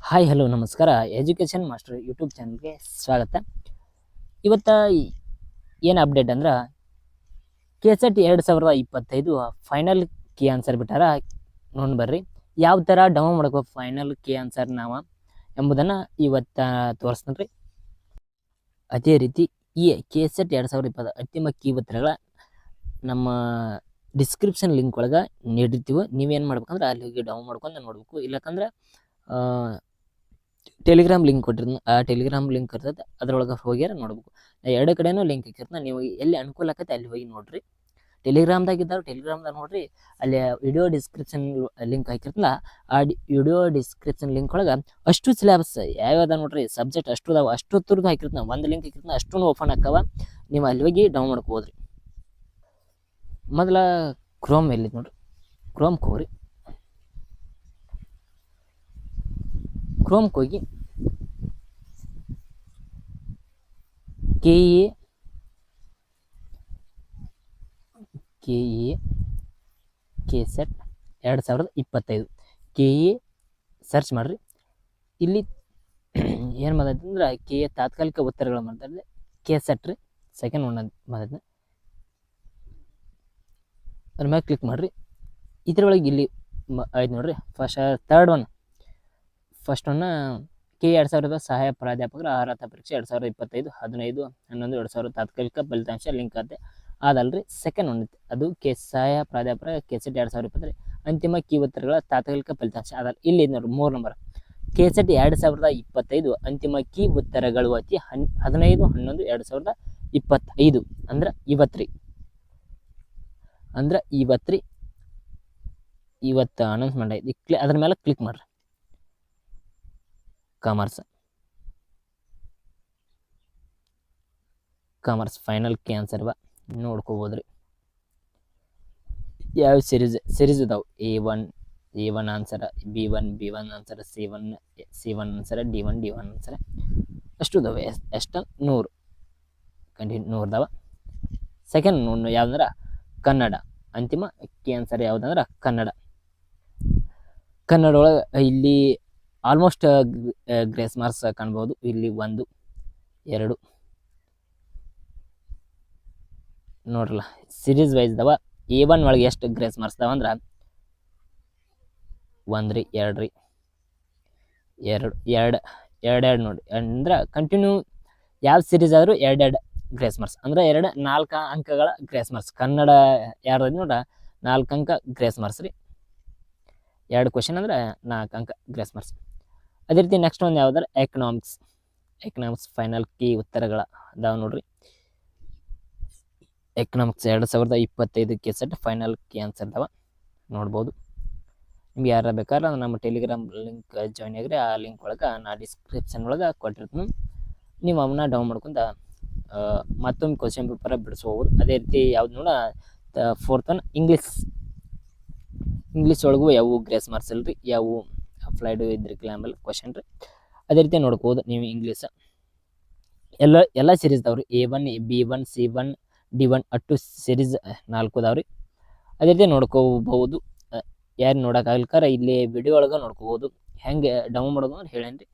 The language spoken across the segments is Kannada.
ಹಾಯ್ ಹಲೋ ನಮಸ್ಕಾರ. ಎಜುಕೇಷನ್ ಮಾಸ್ಟರ್ ಯೂಟ್ಯೂಬ್ ಚಾನಲ್ಗೆ ಸ್ವಾಗತ. ಇವತ್ತ ಏನು ಅಪ್ಡೇಟ್ ಅಂದ್ರೆ KCET 2025 ಫೈನಲ್ ಕೀ ಆನ್ಸರ್ ಬಿಟ್ಟಾರ. ನೋಡಿ ಬರ್ರಿ ಯಾವ ಥರ ಡೌನ್ ಮಾಡ್ಕೋ ಫೈನಲ್ ಕೀ ಆನ್ಸರ್ ನಾವು ಎಂಬುದನ್ನು ಇವತ್ತು ತೋರಿಸ್ತೀನಿ ರೀ. ಅದೇ ರೀತಿ ಈ KCET 2020 ಅಂತಿಮ ಕೀ ಉತ್ತರಗಳ ನಮ್ಮ ಡಿಸ್ಕ್ರಿಪ್ಷನ್ ಲಿಂಕ್ ಒಳಗೆ ನೀಡಿರ್ತೀವಿ. ನೀವೇನು ಮಾಡ್ಬೇಕಂದ್ರೆ ಅಲ್ಲಿ ಹೋಗಿ ಡೌನ್ ಮಾಡ್ಕೊಂಡು ನೋಡ್ಬೇಕು. ಇಲ್ಲಕಂದ್ರೆ ಟೆಲಿಗ್ರಾಮ್ ಲಿಂಕ್ ಕೊಟ್ಟಿರ್ತೀನಿ, ಆ ಟೆಲಿಗ್ರಾಮ್ ಲಿಂಕ್ ಇರ್ತದೆ ಅದ್ರೊಳಗೆ ಹೋಗ್ಯಾರ ನೋಡ್ಬೇಕು. ಎರಡು ಕಡೆನೂ ಲಿಂಕ್ ಹಾಕಿರ್ತೀನಿ, ನೀವು ಎಲ್ಲಿ ಅನುಕೂಲ ಆಕೈತೆ ಅಲ್ಲಿ ಹೋಗಿ ನೋಡ್ರಿ. ಟೆಲಿಗ್ರಾಮ್ದಾಗಿದ್ದಾರೆ ಟೆಲಿಗ್ರಾಮ್ದಾಗ ನೋಡ್ರಿ, ಅಲ್ಲಿ ವಿಡಿಯೋ ಡಿಸ್ಕ್ರಿಪ್ಷನ್ ಲಿಂಕ್ ಹಾಕಿರ್ತಲ್ಲ, ಆ ವಿಡಿಯೋ ಡಿಸ್ಕ್ರಿಪ್ಷನ್ ಲಿಂಕ್ ಒಳಗೆ ಅಷ್ಟು ಸಿಲೆಬಸ್ ಯಾವ್ಯಾವ ನೋಡ್ರಿ ಸಬ್ಜೆಕ್ಟ್ ಅಷ್ಟು ಅದಾವ, ಅಷ್ಟು ತುರ್ದು ಹಾಕಿರ್ತೀನಿ. ಒಂದು ಲಿಂಕ್ ಹಾಕಿರ್ತೀನಿ, ಅಷ್ಟು ಓಪನ್ ಆಕ್ಕವ, ನೀವು ಅಲ್ಲಿ ಹೋಗಿ ಡೌನ್ ಮಾಡ್ಕೋದ್ರಿ. ಮೊದಲ ಕ್ರೋಮ್ ಎಲ್ಲಿದೆ ನೋಡ್ರಿ, ಕ್ರೋಮ್ಗೆ ಹೋಗ್ರಿ. ಕ್ರೋಮ್ಗೆ ಹೋಗಿ KCET 2025 KE ಸರ್ಚ್ ಮಾಡಿರಿ. ಇಲ್ಲಿ ಏನು ಮಾತಾಡ್ತೀನಿ ಅಂದ್ರೆ KE ತಾತ್ಕಾಲಿಕ ಉತ್ತರಗಳು ಮಾತಾಡಿದೆ. KCET ರೀ ಸೆಕೆಂಡ್ ಒನ್ ಮಾತಾಡ್ತೀನಿ, ಅದ್ರ ಮ್ಯಾಗೆ ಕ್ಲಿಕ್ ಮಾಡಿರಿ. ಇದ್ರೊಳಗೆ ಇಲ್ಲಿ ಆಯ್ತು ನೋಡ್ರಿ, ಫಸ್ಟ್ ಒನ್ನ KE 2000 ಸಹಾಯ ಪ್ರಾಧ್ಯಾಪಕರ ಅರ್ಹತಾ ಪರೀಕ್ಷೆ 2025 15/11/2000 ತಾತ್ಕಾಲಿಕ ಫಲಿತಾಂಶ ಲಿಂಕ್ ಆಗುತ್ತೆ ಅದಲ್ರಿ. ಸೆಕೆಂಡ್ ಒನ್ ಅದು ಸಹಾಯ ಪ್ರಾಧ್ಯಾಪಕರ KCET 2020 ಅಂತಿಮ ಕೀ ಉತ್ತರಗಳ ತಾತ್ಕಾಲಿಕ ಫಲಿತಾಂಶ ಅದಲ್ಲ. ಇಲ್ಲಿ ನೋಡ್ರಿ 3 ನಂಬರ್ KCET 2025 ಅಂತಿಮ ಕೀ ಉತ್ತರಗಳು ಅತಿ 15/11/2025 ಅಂದ್ರೆ ಇವತ್ತು ಇವತ್ತು ಅನೌನ್ಸ್ಮೆಂಟ್ ಐತಿ. ಅದ್ರ ಮೇಲೆ ಕ್ಲಿಕ್ ಮಾಡ್ರಿ. ಕಾಮರ್ಸ್ ಫೈನಲ್ ಕೀ ಆನ್ಸರ್ ನೋಡ್ಕೋಬೋದ್ರಿ. ಯಾವ ಸಿರೀಸ್ ಇದಾವೆ, A1 answer, B1 answer, C1 answer, D1 answer ಅಷ್ಟು ಇದಾವೆ. ಎಷ್ಟು 100 100 ಇದಾವ. ಸೆಕೆಂಡ್ ಯಾವ್ದಂದ್ರೆ ಕನ್ನಡ ಅಂತಿಮ ಕೀ ಆನ್ಸರ್ ಯಾವುದಂದ್ರೆ ಕನ್ನಡ ಒಳಗೆ ಇಲ್ಲಿ ಆಲ್ಮೋಸ್ಟ್ ಗ್ರೇಸ್ ಮಾರ್ಕ್ಸ್ ಕಾಣ್ಬೋದು. ಇಲ್ಲಿ 1 2 ನೋಡ್ರಲ್ಲ, ಸಿರೀಸ್ ವೈಸ್ ಇದಾವ. A1 ಒಳಗೆ ಎಷ್ಟು ಗ್ರೇಸ್ ಮಾರ್ಕ್ಸ್ ಇದಾವ ಅಂದ್ರೆ 1 ರೀ, 2 ರೀ, 2 ನೋಡಿ. ಅಂದ್ರೆ ಕಂಟಿನ್ಯೂ ಯಾವ ಸಿರೀಸ್ ಆದರೂ 2 ಗ್ರೇಸ್ ಮಾರ್ಕ್ಸ್ ಅಂದ್ರೆ 4 ಅಂಕಗಳ ಗ್ರೇಸ್ ಮಾರ್ಕ್ಸ್. ಕನ್ನಡ ಯಾರ್ದು ನೋಡ್ರ 4 ಅಂಕ ಗ್ರೇಸ್ ಮಾರ್ಕ್ಸ್ ರೀ. 2 ಕ್ವಶನ್ ಅಂದ್ರೆ 4 ಅಂಕ ಗ್ರೇಸ್ ಮಾರ್ಕ್ಸ್. ಅದೇ ರೀತಿ ನೆಕ್ಸ್ಟ್ ಒಂದು ಯಾವ್ದಾರ ಎಕನಾಮಿಕ್ಸ್ ಫೈನಲ್ ಕೀ ಉತ್ತರಗಳ ಅದಾವ ನೋಡ್ರಿ. Economics 2025 KCET final key answer ಅದಾವ ನೋಡ್ಬೋದು. ನಿಮ್ಗೆ ಯಾರು ಬೇಕಾದ್ರೆ ನಮ್ಮ ಟೆಲಿಗ್ರಾಮ್ ಲಿಂಕ್ ಜಾಯ್ನ್ ಆಗಿರಿ. ಆ ಲಿಂಕ್ ಒಳಗೆ ನಾ ಡಿಸ್ಕ್ರಿಪ್ಷನ್ ಒಳಗೆ ಕೊಟ್ಟಿರ್ತೀನಿ, ನೀವು ಅವನ್ನ ಡೌನ್ ಮಾಡ್ಕೊಂಡು ಮತ್ತೊಂದು ಕ್ವಶನ್ ಪೇಪರ್ ಬಿಡಿಸ್ಕೋಬೋದು. ಅದೇ ರೀತಿ ಯಾವ್ದು ನೋಡ 4th ಒನ್ ಇಂಗ್ಲೀಷ್ ಒಳಗೂ ಯಾವ ಗ್ರೇಸ್ ಮಾರ್ಕ್ಸ್ ಇಲ್ರಿ, ಯಾವ ಅಪ್ಲೈಡ್ ಇದ್ರಿ ಕ್ಲಾಂಬಲ್ ಕ್ವಶನ್ ರೀ. ಅದೇ ರೀತಿ ನೋಡ್ಕೋಬೋದು ನೀವು. ಇಂಗ್ಲೀಷ್ ಎಲ್ಲ ಸೀರೀಸ್ ಅದಾವ್ರಿ. A1 B1 C1 D1 ಅಟ್ಟು series 4 ಅದಾವ್ರಿ. ಅದೇ ರೀತಿ ನೋಡ್ಕೋಬಹುದು. ಯಾರು ನೋಡೋಕ್ಕಾಗ್ಲಿಕ್ಕಾರ ಇಲ್ಲಿ ವಿಡಿಯೋ ಒಳಗೆ ನೋಡ್ಕೋಬೋದು. ಹೆಂಗೆ ಡೌನ್ ಮಾಡೋದು ಅಂದ್ರೆ ಹೇಳೇನ್ರಿ.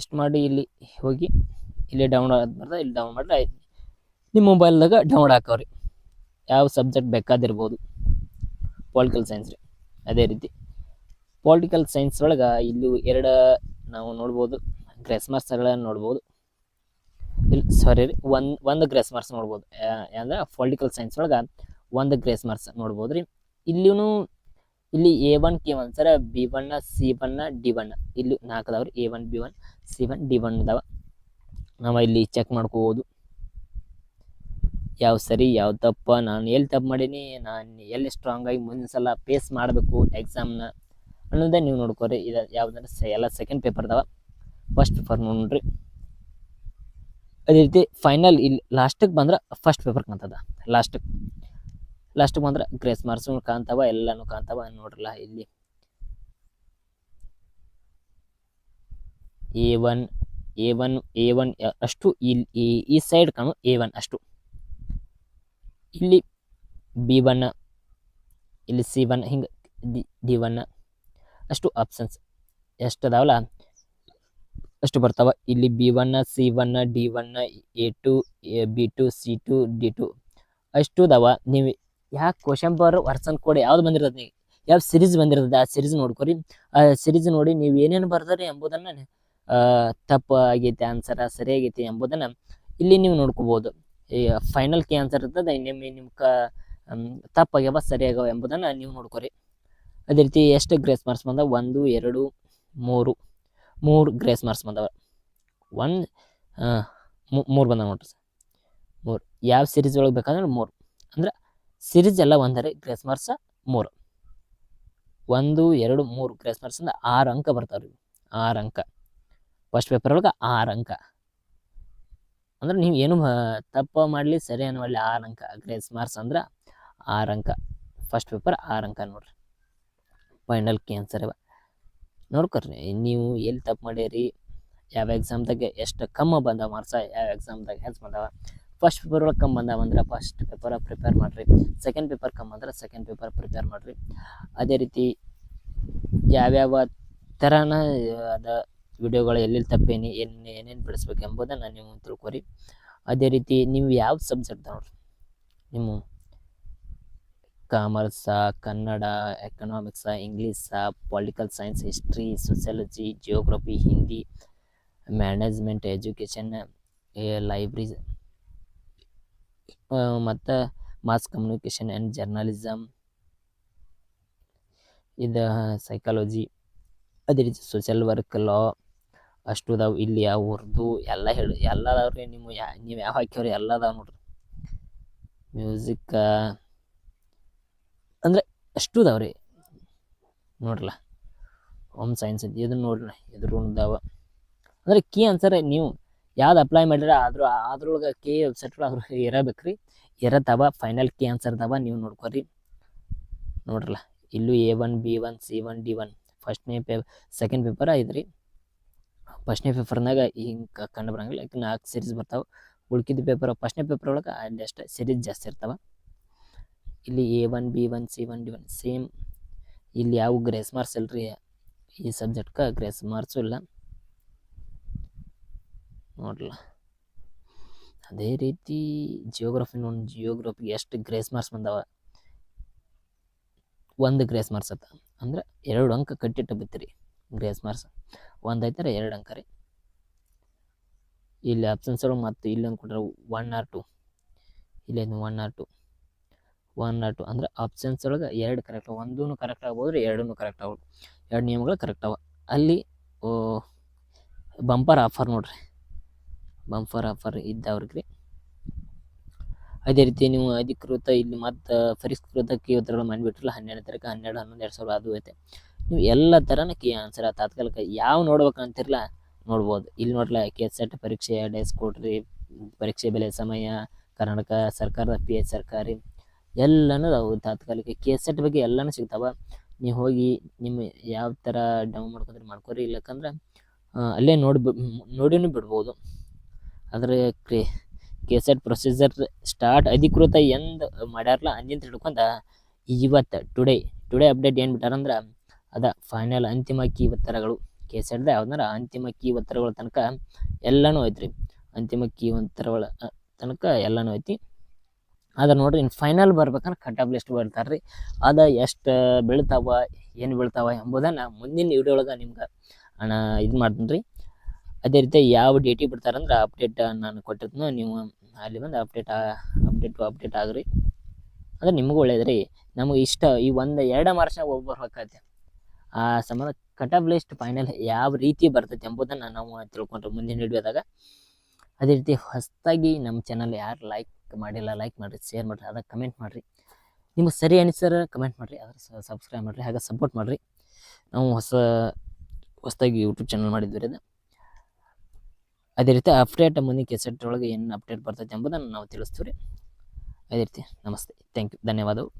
ಇಷ್ಟು ಮಾಡಿ ಇಲ್ಲಿ ಹೋಗಿ ಇಲ್ಲಿ ಡೌನ್ಲೋಡ್ ಬರ್ತದೆ, ಇಲ್ಲಿ ಡೌನ್ ಮಾಡಿದ್ರೆ ಆಯ್ತು. ನಿಮ್ಮ ಮೊಬೈಲ್ದಾಗ ಡೌನ್ಲೋಡ್ ಹಾಕವ್ರಿ. ಯಾವ ಸಬ್ಜೆಕ್ಟ್ ಬೇಕಾದಿರ್ಬೋದು. ಪೊಲಿಟಿಕಲ್ ಸೈನ್ಸ್ ರೀ. ಅದೇ ರೀತಿ ಪೊಲಿಟಿಕಲ್ ಸೈನ್ಸ್ ಒಳಗೆ ಇಲ್ಲಿ 2 ನಾವು ನೋಡ್ಬೋದು ಗ್ರೇಸ್ ಮಾರ್ಕ್ಸ್ಗಳನ್ನ ನೋಡ್ಬೋದು. ಇಲ್ಲಿ ಸಾರಿ ರೀ, ಒಂದು ಗ್ರೇಸ್ ಮಾರ್ಕ್ಸ್ ನೋಡ್ಬೋದು. ಅಂದ್ರೆ ಪೊಲಿಟಿಕಲ್ ಸೈನ್ಸ್ ಒಳಗೆ 1 ಗ್ರೇಸ್ ಮಾರ್ಕ್ಸ್ ನೋಡ್ಬೋದು ರೀ. ಇಲ್ಲಿ A1 key answer, B1 C1 D1 ಇಲ್ಲಿ 4 ಅದಾವ್ರಿ. A1 B1 C1 D1 ಇದಾವ. ನಾವು ಇಲ್ಲಿ ಚೆಕ್ ಮಾಡ್ಕೋಬೋದು ಯಾವ ಸರಿ ಯಾವ ತಪ್ಪ, ನಾನು ಎಲ್ಲಿ ತಪ್ಪು ಮಾಡೀನಿ, ನಾನು ಎಲ್ಲಿ ಸ್ಟ್ರಾಂಗ್ ಆಗಿ ಮುಂದಿನ ಸಲ ಫೇಸ್ ಮಾಡಬೇಕು ಎಕ್ಸಾಮ್ನ ಅನ್ನೋದೇ ನೀವು ನೋಡ್ಕೋರಿ. ಇದು ಯಾವುದಂದ್ರೆ ಎಲ್ಲ ಸೆಕೆಂಡ್ ಪೇಪರ್ ಅದಾವ. ಫಸ್ಟ್ ಪೇಪರ್ ನೋಡ್ರಿ. ಅದೇ ರೀತಿ ಫೈನಲ್ ಇಲ್ಲಿ ಲಾಸ್ಟಿಗೆ ಬಂದ್ರೆ ಫಸ್ಟ್ ಪೇಪರ್ ಕಾಣ್ತದ. ಲಾಸ್ಟಿಗೆ ಬಂದ್ರೆ ಗ್ರೇಸ್ ಮಾರ್ಕ್ಸ್ ಕಾಣ್ತಾವ, ಎಲ್ಲಾನು ಕಾಣ್ತಾವ ನೋಡ್ರಲ್ಲ. ಇಲ್ಲಿ A1 ಅಷ್ಟು ಈ ಸೈಡ್ ಕಾಣು A1 ಅಷ್ಟು. ಇಲ್ಲಿ B1 ಇಲ್ಲಿ C1 ಹಿಂಗೆ D1 ಅಷ್ಟು ಆಪ್ಷನ್ಸ್ ಎಷ್ಟು ಅದಾವಲ್ಲ ಅಷ್ಟು ಬರ್ತಾವ. ಇಲ್ಲಿ B1 C1 D1 A2 B2 C2 D2 ಅಷ್ಟು ಅದಾವ. ನೀವು ಯಾವ ಕ್ವಶನ್ ಪೇಪರ್ ವರ್ಸನ್ ಕೋಡ್ ಯಾವ್ದು ಬಂದಿರ್ತದೆ, ಯಾವ ಸಿರೀಸ್ ಬಂದಿರ್ತದೆ ಆ ಸಿರೀಸ್ ನೋಡ್ಕೊರಿ. ಆ ಸಿರೀಸ್ ನೋಡಿ ನೀವು ಏನೇನು ಬರ್ದಾರಿ ಎಂಬುದನ್ನ ತಪ್ಪು ಆಗೈತೆ ಆನ್ಸರ್ ಸರಿಯಾಗೈತಿ ಎಂಬುದನ್ನ ಇಲ್ಲಿ ನೀವು ನೋಡ್ಕೋಬಹುದು. ಈ ಫೈನಲ್ ಕೀ ಆನ್ಸರ್ ಇರ್ತದೆ, ನಿಮ್ಗೆ ತಪ್ಪಾಗ್ಯಾವ ಸರಿಯಾಗ್ಯಾವ ಎಂಬುದನ್ನ ನೀವು ನೋಡ್ಕೊರಿ. ಅದೇ ರೀತಿ ಎಷ್ಟು ಗ್ರೇಸ್ ಮಾರ್ಕ್ಸ್ ಬಂದಾವ? 1 2 3 3 ಗ್ರೇಸ್ ಮಾರ್ಕ್ಸ್ ಬಂದವ. 3 ಬಂದಾವ ನೋಡ್ರಿ ಸರ್. 3 ಯಾವ ಸಿರೀಸ್ ಒಳಗೆ ಬೇಕಾದ್ರೆ 3 ಅಂದ್ರೆ ಸಿರೀಸ್ ಎಲ್ಲ ಒಂದರೆ ಗ್ರೇಸ್ ಮಾರ್ಕ್ಸ್ 3. 1 2 3 ಗ್ರೇಸ್ ಮಾರ್ಕ್ಸ್ ಅಂದ್ರೆ 6 ಅಂಕ ಬರ್ತಾವ್ರಿ. 6 ಅಂಕ ಫಸ್ಟ್ ಪೇಪರ್ ಒಳಗೆ 6 ಅಂಕ ಅಂದ್ರೆ ನೀವು ಏನು ತಪ್ಪ ಮಾಡಲಿ ಸರಿ ಅನ್ನೋಲ್ಲಿ 6 ಅಂಕ ಗ್ರೇಸ್ ಮಾರ್ಕ್ಸ್ ಅಂದ್ರೆ 6 ಅಂಕ. ಫಸ್ಟ್ ಪೇಪರ್ 6 ಅಂಕ ನೋಡ್ರಿ. ಫೈನಲ್ ಕೀ ಆನ್ಸರ್ ನೋಡ್ಕೊರಿ ನೀವು ಎಲ್ಲಿ ತಪ್ಪು ಮಾಡಿರಿ, ಯಾವ ಎಕ್ಸಾಮ್ದಾಗ ಎಷ್ಟು ಕಮ್ಮಿ ಬಂದಾವ ಮಾರ್ಕ್ಸ, ಯಾವ ಎಕ್ಸಾಮ್ದಾಗ ಹೆಚ್ಚು ಬಂದಾವ. ಫಸ್ಟ್ ಪೇಪರ್ ಒಳಗೆ ಕಮ್ಮಿ ಬಂದಾವ ಅಂದ್ರೆ ಫಸ್ಟ್ ಪೇಪರ್ ಪ್ರಿಪೇರ್ ಮಾಡಿರಿ. ಸೆಕೆಂಡ್ ಪೇಪರ್ ಕಮ್ಮಿ ಅಂದ್ರೆ ಸೆಕೆಂಡ್ ಪೇಪರ್ ಪ್ರಿಪೇರ್ ಮಾಡಿರಿ. ಅದೇ ರೀತಿ ಯಾವ್ಯಾವ ಥರನ ಅದ ವಿಡಿಯೋಗಳು ಎಲ್ಲೆಲ್ಲಿ ತಪ್ಪೇನಿ ಏನೇನು ಬಿಡಿಸ್ಬೇಕು ಎಂಬುದನ್ನು ನೀವು ತಿಳ್ಕೊರಿ. ಅದೇ ರೀತಿ ನೀವು ಯಾವ ಸಬ್ಜೆಕ್ಟ್ ನೋಡ್ರಿ, ನಿಮ್ಮ ಕಾಮರ್ಸಾ, ಕನ್ನಡ, ಎಕನಾಮಿಕ್ಸಾ, ಇಂಗ್ಲೀಷಾ, political science, history, sociology, geography, Hindi, management, education, library ಮತ್ತು ಮಾಸ್ ಕಮ್ಯುನಿಕೇಷನ್ ಆ್ಯಂಡ್ ಜರ್ನಲಿಸಮ್, ಇದು ಸೈಕಾಲಜಿ, ಅದೇ ರೀತಿ ಸೋಷಿಯಲ್ ವರ್ಕ್, ಲಾ ಅಷ್ಟು ಅದಾವೆ. ಇಲ್ಲಿ ಯಾವ ಉರ್ದು ಎಲ್ಲ ಎಲ್ಲ ಅದಾವ್ರಿ. ನೀವು ಯಾವ ಹಾಕ್ಯವ್ರಿ ಎಲ್ಲ ಅದಾವ ನೋಡ್ರಿ. ಮ್ಯೂಸಿಕ್ ಅಂದ್ರೆ ಅಷ್ಟು ಅದಾವ್ರಿ ನೋಡ್ರಲ್ಲ. ಹೋಮ್ ಸೈನ್ಸ್ ಅಂತ ಇದನ್ನ ನೋಡ್ರಿ, ಇದ್ರ ಅದಾವ. ಅಂದ್ರೆ ಕೀ ಆನ್ಸರ್ ನೀವು ಯಾವ್ದು ಅಪ್ಲೈ ಮಾಡಿರ ಅದ್ರೊಳಗೆ ಕೀ ವೆಬ್ಸೈಟ್ ಒಳಗೆ ಇರಬೇಕ್ರಿ. ಇರತ್ತವ ಫೈನಲ್ ಕೀ ಆನ್ಸರ್ ಅದಾವ, ನೀವು ನೋಡ್ಕೊರಿ ನೋಡ್ರಲ್ಲ. ಇಲ್ಲೂ A1 B1 C1 D1 second paper ಐತ್ರಿ. ಫಸ್ಟ್ನೇ ಪೇಪರ್ನಾಗ ಹಿಂಗೆ ಕಂಡು ಬರಂಗಿಲ್ಲ, ಯಾಕೆ 4 ಸೀರೀಸ್ ಬರ್ತಾವೆ. ಉಳ್ಕಿದ ಪೇಪರ್ ಫಸ್ಟ್ನೇ ಪೇಪರ್ ಒಳಗೆ ಅಲ್ಲಿ ಅಷ್ಟೇ ಸೀರೀಸ್ ಜಾಸ್ತಿ ಇರ್ತಾವ. ಇಲ್ಲಿ A1 B1 C1 D1 same. ಇಲ್ಲಿ ಯಾವ ಗ್ರೇಸ್ ಮಾರ್ಕ್ಸ್ ಇಲ್ರಿ, ಈ ಸಬ್ಜೆಕ್ಟ್ಗೆ ಗ್ರೇಸ್ ಮಾರ್ಕ್ಸು ಇಲ್ಲ ನೋಡ್ರಲ್ಲ. ಅದೇ ರೀತಿ ಜಿಯೋಗ್ರಫಿಗೆ ಎಷ್ಟು ಗ್ರೇಸ್ ಮಾರ್ಕ್ಸ್ ಬಂದಾವ? 1 ಗ್ರೇಸ್ ಮಾರ್ಕ್ಸ್ ಅತ್ತ ಅಂದ್ರೆ 2 ಅಂಕ ಕಟ್ಟಿಟ್ಟು ಬಿತ್ತಿರಿ. ಗ್ರೇಸ್ ಮಾರ್ಕ್ಸ್ 1 ಐತಾರೆ 2 ಅಂಕ ರೀ. ಇಲ್ಲಿ ಆಪ್ಷನ್ಸ್ ಒಳಗೆ ಮತ್ತು ಇಲ್ಲಿ ಅಂದ್ಕೊಂಡ್ರೆ 1 or 2, ಇಲ್ಲಿ 1 or 2 ಅಂದ್ರೆ ಆಪ್ಷನ್ಸ್ ಒಳಗೆ 2 ಕರೆಕ್ಟ್, 1 ಕರೆಕ್ಟ್ ಆಗ್ಬೋದ್ರಿ, 2 ಕರೆಕ್ಟ್ ಆಗ್ಬೋದು. 2 ನಿಯಮಗಳು ಕರೆಕ್ಟ್ ಅವ. ಅಲ್ಲಿ ಬಂಪರ್ ಆಫರ್ ನೋಡ್ರಿ, ಬಂಪರ್ ಆಫರ್ ಇದ್ದವ್ರಿಗೆ. ಅದೇ ರೀತಿ ನೀವು ಅಧಿಕೃತ ಇಲ್ಲಿ ಮತ್ತು ಪರಿಷ್ಕೃತ ಕೀ ಉತ್ತರಗಳು ಮಾಡಿಬಿಟ್ರಲ್ಲ 12ನೇ ತಾರೀಕು 12/11/2000 ಅದು ಐತೆ. ನೀವು ಎಲ್ಲ ಥರನ ಕೀ ಆನ್ಸರ್ ತಾತ್ಕಾಲಿಕ ಯಾವ ನೋಡ್ಬೇಕಂತಿರಲ್ಲ ನೋಡ್ಬೋದು. ಇಲ್ಲಿ ನೋಡ್ರಲ್ಲ, KSET ಪರೀಕ್ಷೆ ಡೇಸ್ ಕೊಡ್ರಿ, ಪರೀಕ್ಷೆ ಬೆಲೆ ಸಮಯ, ಕರ್ನಾಟಕ ಸರ್ಕಾರದ PH ಸರ್ಕಾರಿ ಎಲ್ಲನೂ ಅವು ತಾತ್ಕಾಲಿಕ. KSET ಬಗ್ಗೆ ಎಲ್ಲನೂ ಸಿಗ್ತಾವ. ನೀವು ಹೋಗಿ ನಿಮ್ಮ ಯಾವ ಥರ ಡೌನ್ ಮಾಡ್ಕೊರಿ. ಇಲ್ಲಕ್ಕಂದ್ರೆ ಅಲ್ಲೇ ನೋಡಿನೂ ಬಿಡ್ಬೋದು. ಆದರೆ KSET ಪ್ರೊಸೀಜರ್ ಸ್ಟಾರ್ಟ್ ಅಧಿಕೃತ ಎಂದು ಮಾಡ್ಯಾರಲ್ಲ ಅಂದಿಂದ ಹಿಡ್ಕೊಂಡ ಇವತ್ತು ಟುಡೇ ಅಪ್ಡೇಟ್ ಏನು ಬಿಟ್ಟಾರಂದ್ರೆ ಅದ ಫೈನಲ್ ಅಂತಿಮ ಕೀ ಉತ್ತರಗಳು. KSET ಯಾವ್ದಾರ ಅಂತಿಮ ಕೀ ಉತ್ತರಗಳ ತನಕ ಎಲ್ಲನೂ ಐತ್ರಿ. ಅಂತಿಮ ಕೀ ಉತ್ತರಗಳ ತನಕ ಎಲ್ಲನೂ ಐತಿ. ಅದ ನೋಡ್ರಿ, ಇನ್ನು ಫೈನಲ್ ಬರ್ಬೇಕಂದ್ರೆ ಕಟ್ ಆಫ್ ಲಿಸ್ಟ್ ಬರ್ತಾರ್ರಿ. ಅದ ಎಷ್ಟು ಬೀಳ್ತಾವ ಏನು ಬೀಳ್ತಾವ ಎಂಬುದನ್ನು ಮುಂದಿನ ವಿಡಿಯೋ ಒಳಗೆ ನಿಮ್ಗೆ ಇದು ಮಾಡ್ತೀನಿ ರೀ. ಅದೇ ರೀತಿ ಯಾವ ಡೇಟಿಗೆ ಬಿಡ್ತಾರಂದ್ರೆ ಅಪ್ಡೇಟ್ ನಾನು ಕೊಟ್ಟಿರ್ತೀನಿ, ನೀವು ಅಲ್ಲಿ ಬಂದು ಅಪ್ಡೇಟ್ ಆಗ್ರಿ. ಅಂದ್ರೆ ನಿಮಗೂ ಒಳ್ಳೇದ್ರಿ, ನಮಗೆ ಇಷ್ಟ. ಈ 1-2 ಮಾರ್ಚ್ನಾಗ ಹೋಗ್ಬರ್ಬೇಕಾಗತ್ತೆ. ಆ ಸಂಬಂಧ ಕಟ್ ಆಫ್ ಲಿಸ್ಟ್ ಫೈನಲ್ ಯಾವ ರೀತಿ ಬರ್ತೈತೆ ಎಂಬುದನ್ನು ನಾವು ತಿಳ್ಕೊಂಡ್ರೆ ಮುಂದಿನ ವಿಡಿಯೋದಾಗ. ಅದೇ ರೀತಿ ಹೊಸದಾಗಿ ನಮ್ಮ ಚಾನಲ್ ಯಾರು ಲೈಕ್ ಮಾಡಿಲ್ಲ ಲೈಕ್ ಮಾಡಿರಿ, ಶೇರ್ ಮಾಡಿರಿ, ಅದಕ್ಕೆ ಕಮೆಂಟ್ ಮಾಡಿರಿ. ನಿಮಗೆ ಸರಿ ಅನಿಸಿದ್ರೆ ಕಮೆಂಟ್ ಮಾಡಿರಿ, ಅದ್ರ ಸಬ್ಸ್ಕ್ರೈಬ್ ಮಾಡಿರಿ, ಹಾಗೆ ಸಪೋರ್ಟ್ ಮಾಡಿರಿ. ನಾವು ಹೊಸದಾಗಿ ಯೂಟ್ಯೂಬ್ ಚಾನಲ್ ಮಾಡಿದ್ವಿ ರೀ. ಅದೇ ರೀತಿ ಅಪ್ಡೇಟ್ ಮುಂದಿನ KSET ಒಳಗೆ ಏನು ಅಪ್ಡೇಟ್ ಬರ್ತೈತೆ ಎಂಬುದನ್ನು ನಾವು ತಿಳಿಸ್ತೀವಿ ರೀ. ಅದೇ ರೀತಿ ನಮಸ್ತೆ, ಥ್ಯಾಂಕ್ ಯು, ಧನ್ಯವಾದಗಳು.